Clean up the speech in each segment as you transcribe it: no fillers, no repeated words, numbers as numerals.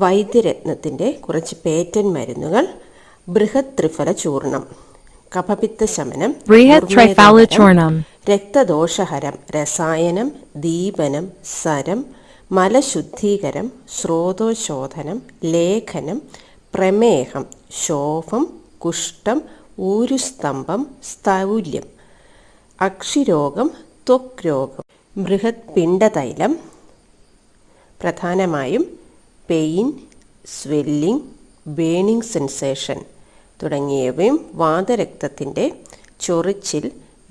വൈദ്യരത്നത്തിൻ്റെ കുറച്ച് പേറ്റന്റ് മരുന്നുകൾ: ബൃഹത് ത്രിഫല ചൂർണം, കഫപിത്ത ശമനം, രക്തദോഷഹരം, രസായനം, ദീപനം, സരം, മലശുദ്ധീകരം, സ്രോതോശോധനം, ലേഖനം, പ്രമേഹം, ശോഫം, കുഷ്ഠം, ഊരുസ്തംഭം, സ്ഥൗല്യം, അക്ഷിരോഗം, ത്വക് രോഗം. ബൃഹത് പിണ്ഡതൈലം പ്രധാനമായും പെയിൻ, സ്വെല്ലിംഗ്, ബേണിംഗ് സെൻസേഷൻ തുടങ്ങിയവയും വാതരക്തത്തിൻ്റെ ചൊറിച്ചിൽ,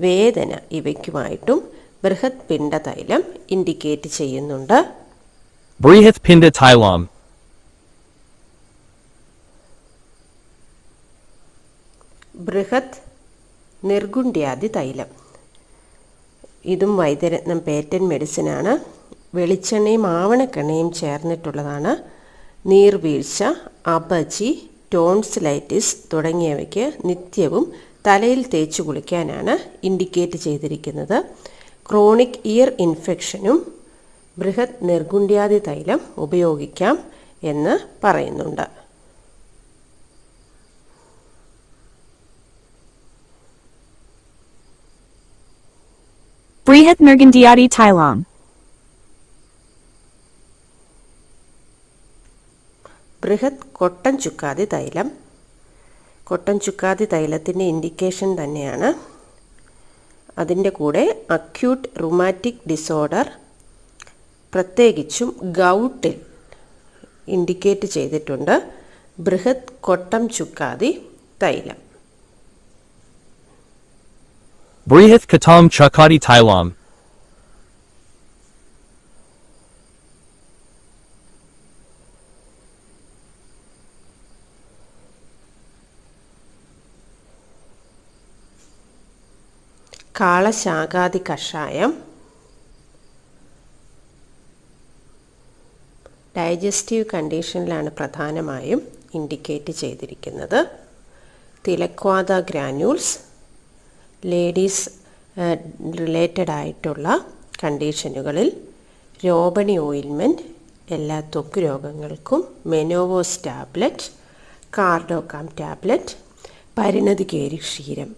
വേദന ഇവയ്ക്കുമായിട്ടും ബൃഹത് പിണ്ഡതൈലം ഇൻഡിക്കേറ്റ് ചെയ്യുന്നുണ്ട്. ബൃഹത് പിണ്ഡതൈലം ബൃഹത് നിർഗുണ്ഡ്യാദി തൈലം, ഇതും വൈദ്യരത്നം പേറ്റന്റ് മെഡിസിനാണ്. വെളിച്ചെണ്ണയും ആവണക്കെണ്ണയും ചേർന്നിട്ടുള്ളതാണ്. നീർവീഴ്ച, അപചി, ടോൺസിലൈറ്റിസ് തുടങ്ങിയവയ്ക്ക് നിത്യവും തലയിൽ തേച്ച് കുളിക്കാനാണ് ഇൻഡിക്കേറ്റ് ചെയ്തിരിക്കുന്നത്. ക്രോണിക് ഇയർ ഇൻഫെക്ഷനും ബൃഹത് നിർഗുണ്ഡ്യാദി തൈലം ഉപയോഗിക്കാം എന്ന് പറയുന്നുണ്ട്. ബൃഹത് നിർഗുണ്ഡ്യാദി തൈലം ബൃഹത് കൊട്ടൻ ചുക്കാദി തൈലം. കൊട്ടൻ ചുക്കാദി തൈലത്തിൻ്റെ ഇൻഡിക്കേഷൻ തന്നെയാണ്. അതിൻ്റെ കൂടെ അക്യൂട്ട് റുമാറ്റിക് ഡിസോർഡർ, പ്രത്യേകിച്ചും ഗൗട്ടിൽ ഇൻഡിക്കേറ്റ് ചെയ്തിട്ടുണ്ട് ബൃഹത് കൊട്ടം ചുക്കാദി തൈലം. ബൃഹത് കൊട്ടം ചുക്കാദി തൈലം കാളശാഖാദി കഷായം, ഡൈജസ്റ്റീവ് കണ്ടീഷനിലാണ് പ്രധാനമായും ഇൻഡിക്കേറ്റ് ചെയ്തിരിക്കുന്നത്. തിലക്വാദ ഗ്രാന്യൂൾസ്, ലേഡീസ് റിലേറ്റഡ് ആയിട്ടുള്ള കണ്ടീഷനുകളിൽ രോപണി ഓയിൽമെൻറ്റ്, എല്ലാ ത്വക്ക് രോഗങ്ങൾക്കും മെനോവോസ് ടാബ്ലറ്റ്, കാർഡോകാം ടാബ്ലറ്റ്, പരിണതികേരി ക്ഷീരം